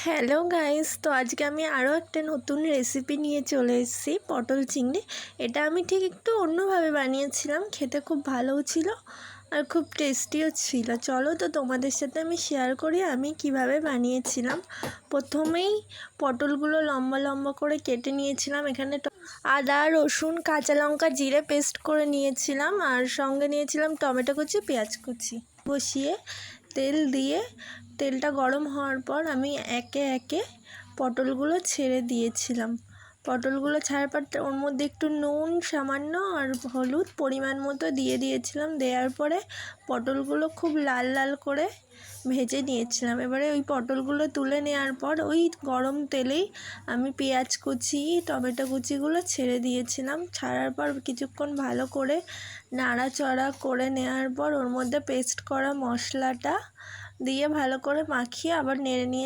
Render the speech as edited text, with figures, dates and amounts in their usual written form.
Hello guys, তো আজকে আমি আরও একটা নতুন রেসিপি নিয়ে চলে এসেছি, পটল চিংড়ি। এটা আমি ঠিক একটু অন্যভাবে বানিয়েছিলাম, খেতে খুব ভালোও ছিল আর খুব টেস্টিও ছিল। চলো তো তোমাদের সাথে আমি শেয়ার করি আমি কিভাবে বানিয়েছিলাম। প্রথমেই পটলগুলো লম্বা লম্বা করে কেটে নিয়েছিলাম। এখানে আদা, রসুন, কাঁচা লঙ্কা, জিরে পেস্ট করে নিয়েছিলাম, আর সঙ্গে নিয়েছিলাম টমেটো কুচি, পেঁয়াজ কুচি। বসিয়ে তেল দিয়ে তেলটা গরম হওয়ার পর আমি একে একে পটলগুলো ছেড়ে দিয়েছিলাম। পটলগুলো ছাড়ার পর ওর মধ্যে একটু নুন সামান্য আর হলুদ পরিমাণ মতো দিয়ে দিয়েছিলাম। দেওয়ার পরে পটলগুলো খুব লাল লাল করে ভেজে নিয়েছিলাম। এবারে ওই পটলগুলো তুলে নেওয়ার পর ওই গরম তেলেই আমি পেঁয়াজ কুচি, টমেটো কুচিগুলো ছেড়ে দিয়েছিলাম। ছাড়ার পর কিছুক্ষণ ভালো করে নাড়াচড়া করে নেওয়ার পর ওর মধ্যে পেস্ট করা মশলাটা দিয়ে ভালো করে মাখিয়ে আবার নেড়ে নিয়ে